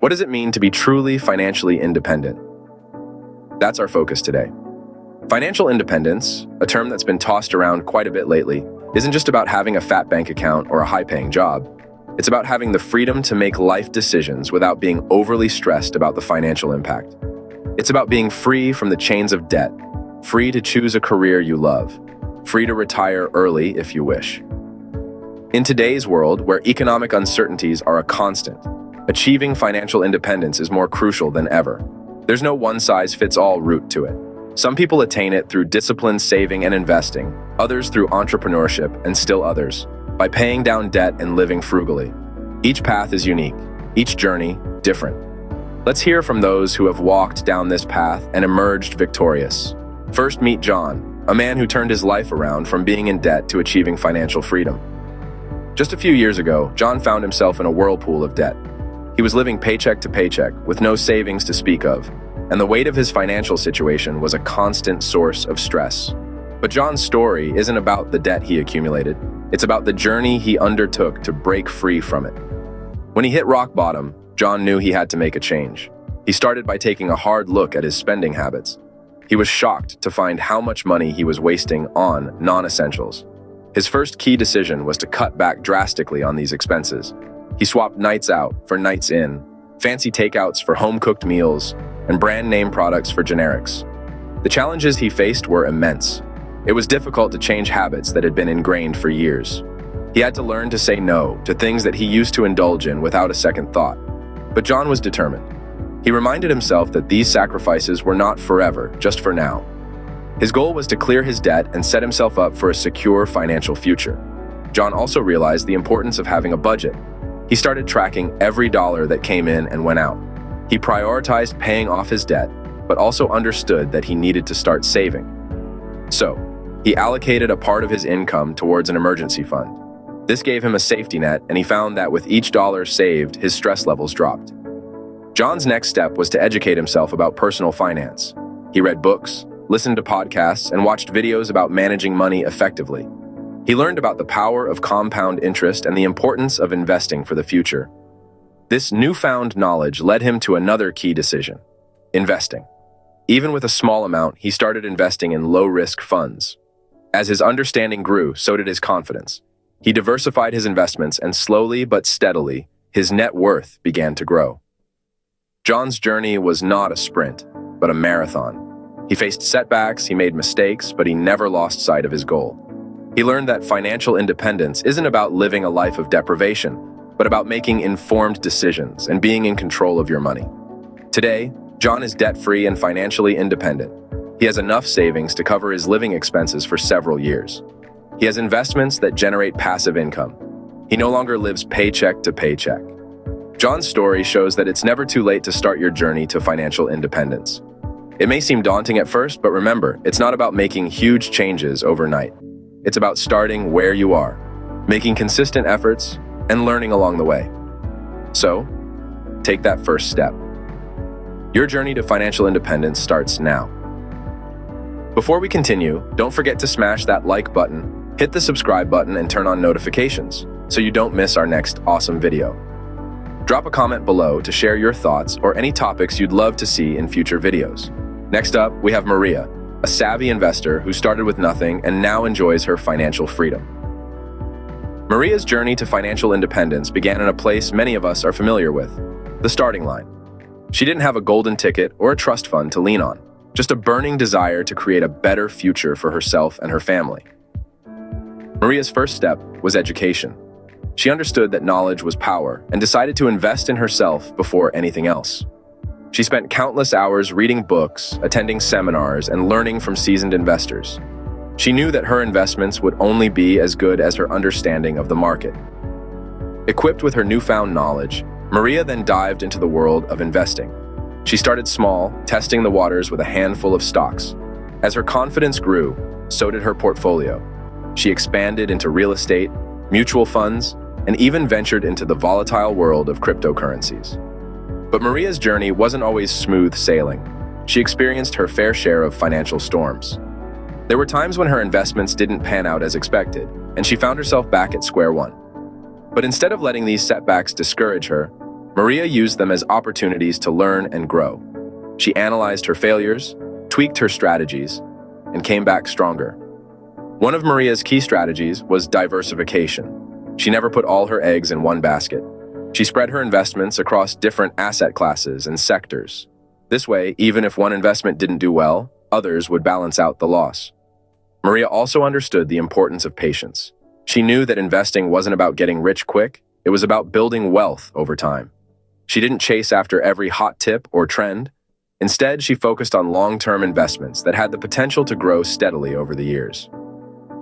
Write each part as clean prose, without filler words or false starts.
What does it mean to be truly financially independent? That's our focus today. Financial independence, a term that's been tossed around quite a bit lately, isn't just about having a fat bank account or a high-paying job. It's about having the freedom to make life decisions without being overly stressed about the financial impact. It's about being free from the chains of debt, free to choose a career you love, free to retire early if you wish. In today's world, where economic uncertainties are a constant, achieving financial independence is more crucial than ever. There's no one-size-fits-all route to it. Some people attain it through disciplined saving and investing, others through entrepreneurship, and still others by paying down debt and living frugally. Each path is unique, each journey different. Let's hear from those who have walked down this path and emerged victorious. First, meet John, a man who turned his life around from being in debt to achieving financial freedom. Just a few years ago, John found himself in a whirlpool of debt. He was living paycheck to paycheck with no savings to speak of, and the weight of his financial situation was a constant source of stress. But John's story isn't about the debt he accumulated. It's about the journey he undertook to break free from it. When he hit rock bottom, John knew he had to make a change. He started by taking a hard look at his spending habits. He was shocked to find how much money he was wasting on non-essentials. His first key decision was to cut back drastically on these expenses. He swapped nights out for nights in, fancy takeouts for home-cooked meals, and brand-name products for generics. The challenges he faced were immense. It was difficult to change habits that had been ingrained for years. He had to learn to say no to things that he used to indulge in without a second thought. But John was determined. He reminded himself that these sacrifices were not forever, just for now. His goal was to clear his debt and set himself up for a secure financial future. John also realized the importance of having a budget. He started tracking every dollar that came in and went out. He prioritized paying off his debt, but also understood that he needed to start saving. So, he allocated a part of his income towards an emergency fund. This gave him a safety net, and he found that with each dollar saved, his stress levels dropped. John's next step was to educate himself about personal finance. He read books, listened to podcasts, and watched videos about managing money effectively. He learned about the power of compound interest and the importance of investing for the future. This newfound knowledge led him to another key decision: investing. Even with a small amount, he started investing in low-risk funds. As his understanding grew, so did his confidence. He diversified his investments, and slowly but steadily, his net worth began to grow. John's journey was not a sprint, but a marathon. He faced setbacks, he made mistakes, but he never lost sight of his goal. He learned that financial independence isn't about living a life of deprivation, but about making informed decisions and being in control of your money. Today, John is debt-free and financially independent. He has enough savings to cover his living expenses for several years. He has investments that generate passive income. He no longer lives paycheck to paycheck. John's story shows that it's never too late to start your journey to financial independence. It may seem daunting at first, but remember, it's not about making huge changes overnight. It's about starting where you are, making consistent efforts, and learning along the way. So, take that first step. Your journey to financial independence starts now. Before we continue, don't forget to smash that like button, hit the subscribe button, and turn on notifications so you don't miss our next awesome video. Drop a comment below to share your thoughts or any topics you'd love to see in future videos. Next up, we have Maria, a savvy investor who started with nothing and now enjoys her financial freedom. Maria's journey to financial independence began in a place many of us are familiar with: the starting line. She didn't have a golden ticket or a trust fund to lean on, just a burning desire to create a better future for herself and her family. Maria's first step was education. She understood that knowledge was power and decided to invest in herself before anything else. She spent countless hours reading books, attending seminars, and learning from seasoned investors. She knew that her investments would only be as good as her understanding of the market. Equipped with her newfound knowledge, Maria then dived into the world of investing. She started small, testing the waters with a handful of stocks. As her confidence grew, so did her portfolio. She expanded into real estate, mutual funds, and even ventured into the volatile world of cryptocurrencies. But Maria's journey wasn't always smooth sailing. She experienced her fair share of financial storms. There were times when her investments didn't pan out as expected, and she found herself back at square one. But instead of letting these setbacks discourage her, Maria used them as opportunities to learn and grow. She analyzed her failures, tweaked her strategies, and came back stronger. One of Maria's key strategies was diversification. She never put all her eggs in one basket. She spread her investments across different asset classes and sectors. This way, even if one investment didn't do well, others would balance out the loss. Maria also understood the importance of patience. She knew that investing wasn't about getting rich quick, it was about building wealth over time. She didn't chase after every hot tip or trend. Instead, she focused on long-term investments that had the potential to grow steadily over the years.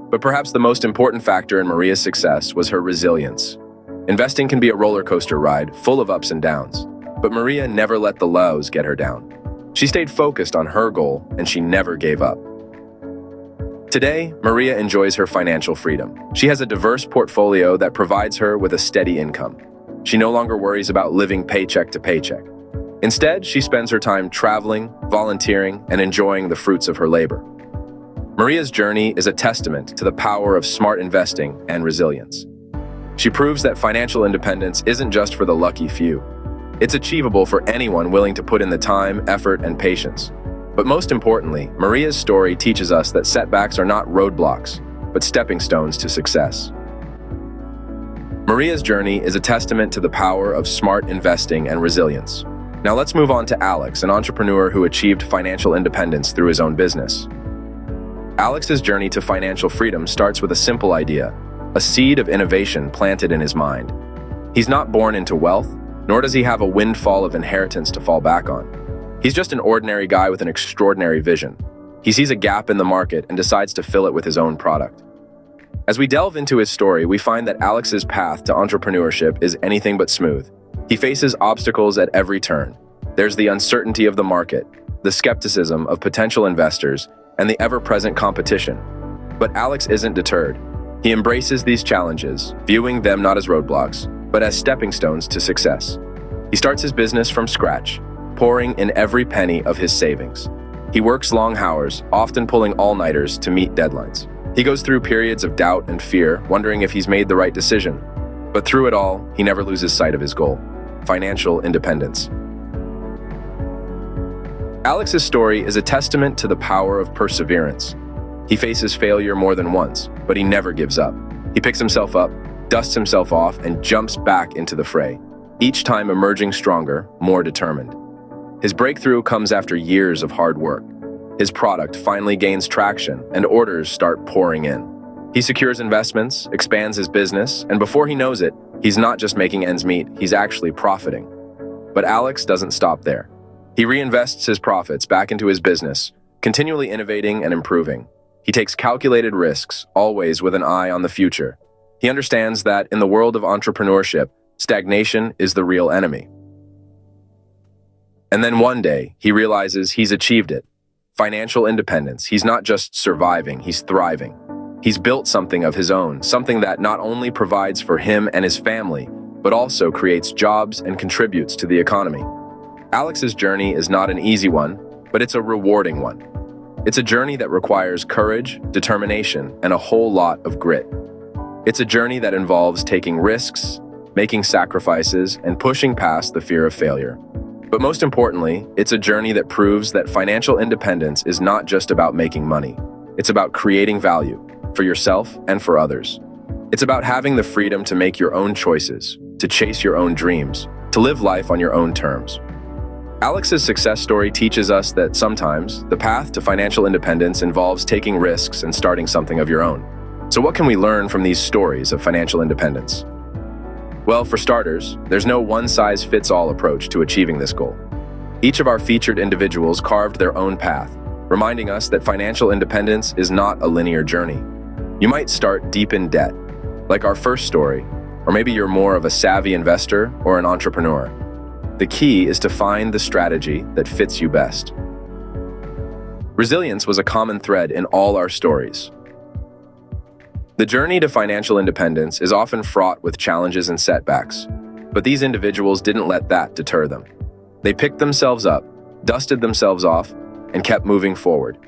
But perhaps the most important factor in Maria's success was her resilience. Investing can be a roller coaster ride, full of ups and downs, but Maria never let the lows get her down. She stayed focused on her goal, and she never gave up. Today, Maria enjoys her financial freedom. She has a diverse portfolio that provides her with a steady income. She no longer worries about living paycheck to paycheck. Instead, she spends her time traveling, volunteering, and enjoying the fruits of her labor. Maria's journey is a testament to the power of smart investing and resilience. She proves that financial independence isn't just for the lucky few. It's achievable for anyone willing to put in the time, effort, and patience. But most importantly, Maria's story teaches us that setbacks are not roadblocks, but stepping stones to success. Maria's journey is a testament to the power of smart investing and resilience. Now let's move on to Alex, an entrepreneur who achieved financial independence through his own business. Alex's journey to financial freedom starts with a simple idea, a seed of innovation planted in his mind. He's not born into wealth, nor does he have a windfall of inheritance to fall back on. He's just an ordinary guy with an extraordinary vision. He sees a gap in the market and decides to fill it with his own product. As we delve into his story, we find that Alex's path to entrepreneurship is anything but smooth. He faces obstacles at every turn. There's the uncertainty of the market, the skepticism of potential investors, and the ever-present competition. But Alex isn't deterred. He embraces these challenges, viewing them not as roadblocks, but as stepping stones to success. He starts his business from scratch, pouring in every penny of his savings. He works long hours, often pulling all-nighters to meet deadlines. He goes through periods of doubt and fear, wondering if he's made the right decision. But through it all, he never loses sight of his goal: financial independence. Alex's story is a testament to the power of perseverance. He faces failure more than once, but he never gives up. He picks himself up, dusts himself off, and jumps back into the fray, each time emerging stronger, more determined. His breakthrough comes after years of hard work. His product finally gains traction, and orders start pouring in. He secures investments, expands his business, and before he knows it, he's not just making ends meet, he's actually profiting. But Alex doesn't stop there. He reinvests his profits back into his business, continually innovating and improving. He takes calculated risks, always with an eye on the future. He understands that in the world of entrepreneurship, stagnation is the real enemy. And then one day, he realizes he's achieved it. Financial independence. He's not just surviving, he's thriving. He's built something of his own, something that not only provides for him and his family, but also creates jobs and contributes to the economy. Alex's journey is not an easy one, but it's a rewarding one. It's a journey that requires courage, determination, and a whole lot of grit. It's a journey that involves taking risks, making sacrifices, and pushing past the fear of failure. But most importantly, it's a journey that proves that financial independence is not just about making money. It's about creating value for yourself and for others. It's about having the freedom to make your own choices, to chase your own dreams, to live life on your own terms. Alex's success story teaches us that sometimes the path to financial independence involves taking risks and starting something of your own. So what can we learn from these stories of financial independence? Well, for starters, there's no one-size-fits-all approach to achieving this goal. Each of our featured individuals carved their own path, reminding us that financial independence is not a linear journey. You might start deep in debt, like our first story, or maybe you're more of a savvy investor or an entrepreneur. The key is to find the strategy that fits you best. Resilience was a common thread in all our stories. The journey to financial independence is often fraught with challenges and setbacks, but these individuals didn't let that deter them. They picked themselves up, dusted themselves off, and kept moving forward.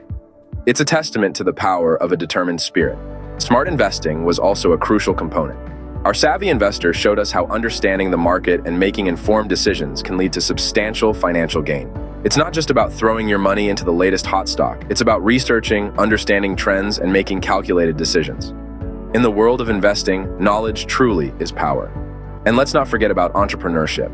It's a testament to the power of a determined spirit. Smart investing was also a crucial component. Our savvy investor showed us how understanding the market and making informed decisions can lead to substantial financial gain. It's not just about throwing your money into the latest hot stock. It's about researching, understanding trends, and making calculated decisions. In the world of investing, knowledge truly is power. And let's not forget about entrepreneurship.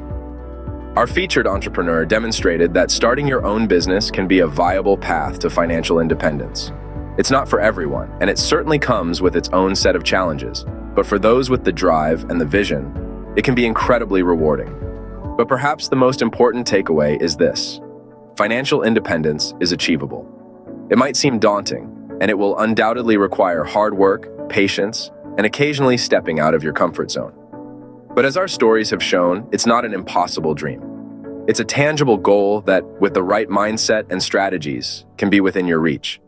Our featured entrepreneur demonstrated that starting your own business can be a viable path to financial independence. It's not for everyone, and it certainly comes with its own set of challenges. But for those with the drive and the vision, it can be incredibly rewarding. But perhaps the most important takeaway is this: financial independence is achievable. It might seem daunting, and it will undoubtedly require hard work, patience, and occasionally stepping out of your comfort zone. But as our stories have shown, it's not an impossible dream. It's a tangible goal that, with the right mindset and strategies, can be within your reach.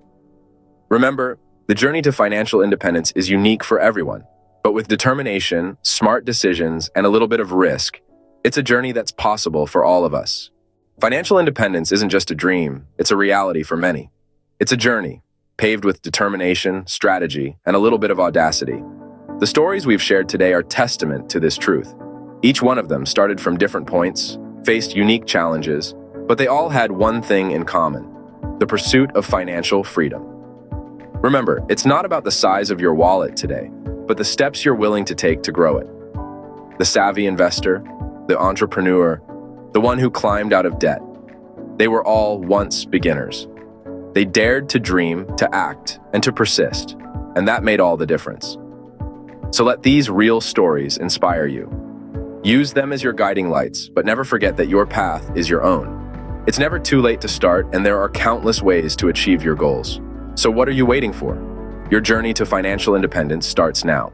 Remember, the journey to financial independence is unique for everyone, but with determination, smart decisions, and a little bit of risk, it's a journey that's possible for all of us. Financial independence isn't just a dream, it's a reality for many. It's a journey, paved with determination, strategy, and a little bit of audacity. The stories we've shared today are testament to this truth. Each one of them started from different points, faced unique challenges, but they all had one thing in common: the pursuit of financial freedom. Remember, it's not about the size of your wallet today, but the steps you're willing to take to grow it. The savvy investor, the entrepreneur, the one who climbed out of debt. They were all once beginners. They dared to dream, to act, and to persist, and that made all the difference. So let these real stories inspire you. Use them as your guiding lights, but never forget that your path is your own. It's never too late to start, and there are countless ways to achieve your goals. So what are you waiting for? Your journey to financial independence starts now.